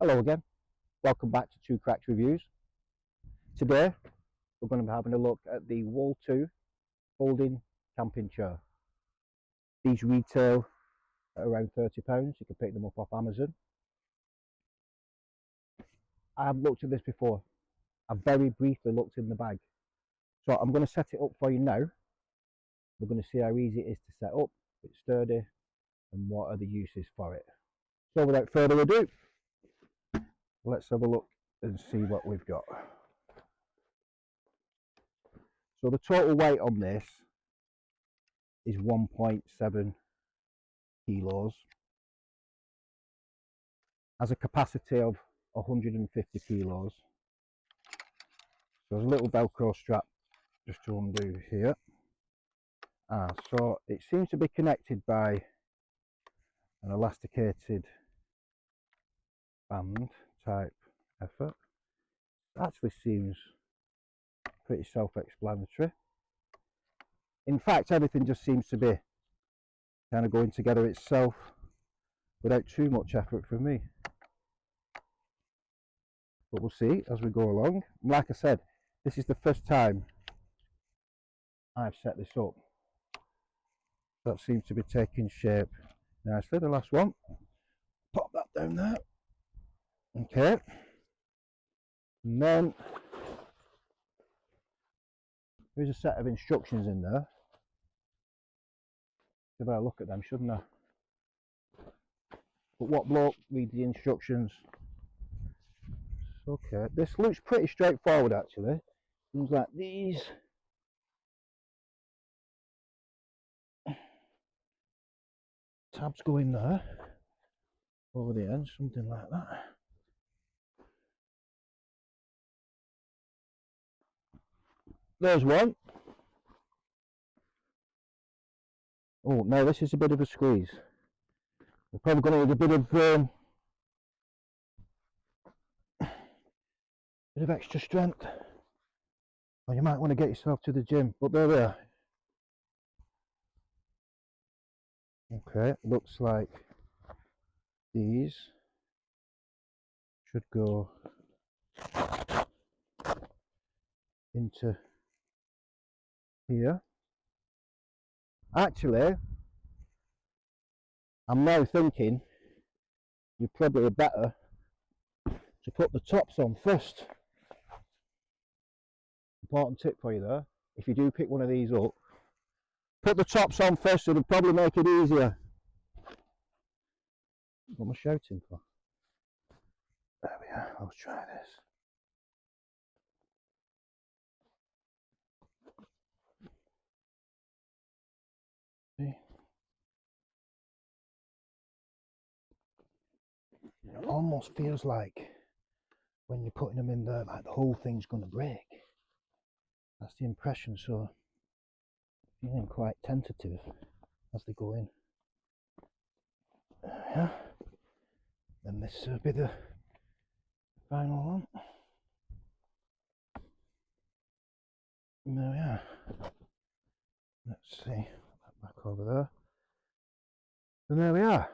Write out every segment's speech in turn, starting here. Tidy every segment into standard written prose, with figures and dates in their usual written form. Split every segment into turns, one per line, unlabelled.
Hello again, welcome back to Two Cracked Reviews. Today we're going to be having a look at the WOLTU folding camping chair. These retail at around £30, you can pick them up off Amazon. I have looked at this before, I very briefly looked in the bag. So I'm going to set it up for you now. We're going to see how easy it is to set up, if it's sturdy and what are the uses for it. So without further ado, let's have a look and see what we've got. So the total weight on this is 1.7 kilos, has a capacity of 150 kilos. So there's a little velcro strap just to undo here. So it seems to be connected by an elasticated band type effort. It actually seems pretty self-explanatory. In fact, everything just seems to be kind of going together itself without too much effort from me. But we'll see as we go along. Like I said, this is the first time I've set this up. That seems to be taking shape nicely. The last one, pop that down there. Okay, and then there's a set of instructions in there. Give a look at them, shouldn't I? But what bloke read the instructions? Okay, this looks pretty straightforward actually. Things like these tabs go in there over the end, something like that. There's one. Oh, no, this is a bit of a squeeze. We're probably going to need a bit of extra strength, or you might want to get yourself to the gym. But there we are. Okay, looks like these should go into here. Actually, I'm now thinking you're probably better to put the tops on first. Important tip for you there. If you do pick one of these up, put the tops on first, it'll probably make it easier. What am I shouting for? There we are, let's try this. See? It almost feels like when you're putting them in there, like the whole thing's going to break. That's the impression, so feeling quite tentative as they go in. Yeah. Then this will be the final one. And there we are. Let's see, put that back over there. And there we are.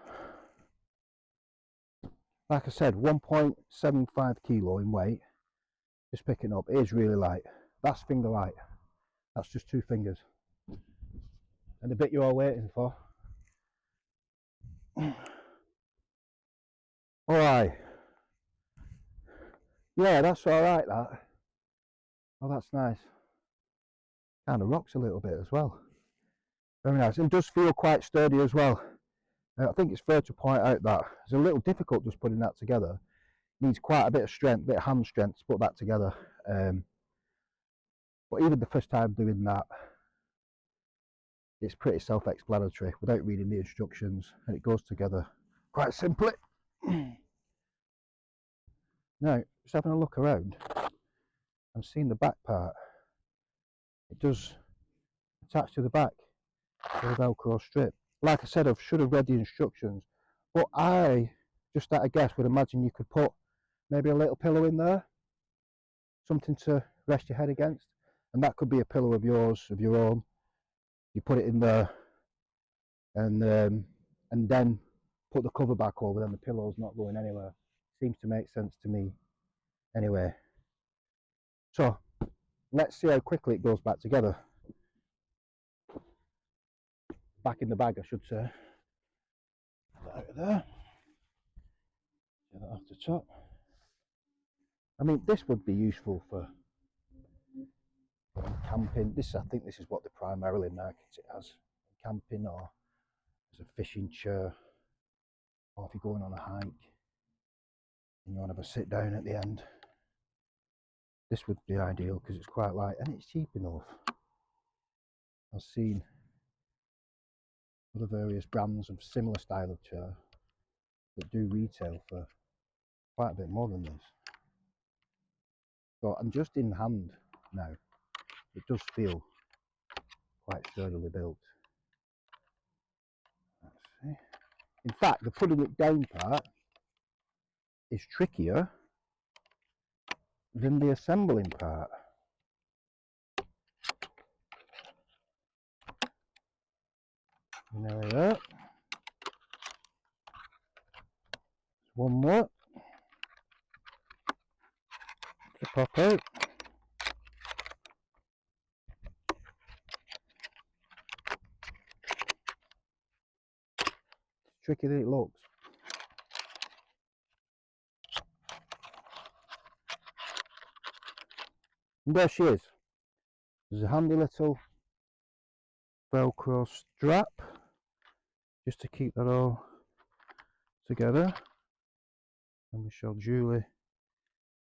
Like I said, 1.75 kilo in weight. Just picking up, it is really light. That's finger light. That's just 2 fingers. And the bit you're waiting for. Alright. Yeah, that's alright, that. Oh, that's nice. Kind of rocks a little bit as well. Very nice. And does feel quite sturdy as well. I think it's fair to point out that it's a little difficult just putting that together. It needs quite a bit of strength, a bit of hand strength to put that together. But even the first time doing that, it's pretty self-explanatory without reading the instructions, and it goes together quite simply. Now, just having a look around and seeing the back part, it does attach to the back with a velcro strip. Like I said, I should have read the instructions, but I just at a guess would imagine you could put maybe a little pillow in there, something to rest your head against, and that could be a pillow of yours, of your own. You put it in there, and then put the cover back over, then the pillow's not going anywhere. Seems to make sense to me anyway. So let's see how quickly it goes back together. Back in the bag, I should say. Put that out of there. Get that off the top. I mean, this would be useful for camping. I think this is what they primarily market it as. Camping, or as a fishing chair, or if you're going on a hike and you want to have a sit down at the end. This would be ideal because it's quite light and it's cheap enough. I've seen other various brands of similar style of chair that do retail for quite a bit more than this. So I'm just in hand now. It does feel quite sturdily built. Let's see. In fact, the putting it down part is trickier than the assembling part. There we go. One more to pop out. It's tricky than it looks. And there she is. There's a handy little Velcro strap just to keep that all together, and we shall duly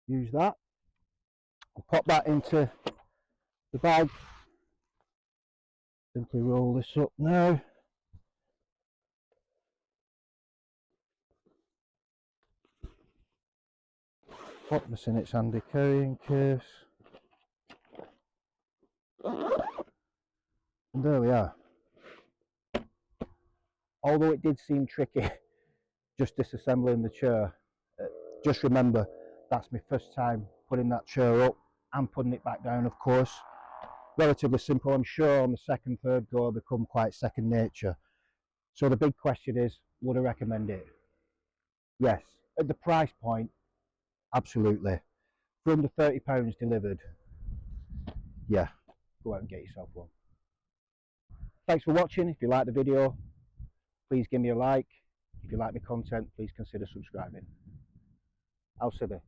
use that. I'll pop that into the bag. Simply roll this up now. Pop this in its handy carrying case. And there we are. Although it did seem tricky just disassembling the chair, just remember that's my first time putting that chair up and putting it back down, of course. Relatively simple. I'm sure on the second, third go it'll become quite second nature. So the big question is, would I recommend it? Yes. At the price point, absolutely. For under £30 delivered, yeah, go out and get yourself one. Thanks for watching. If you like the video, please give me a like. If you like my content, please consider subscribing. I'll see you.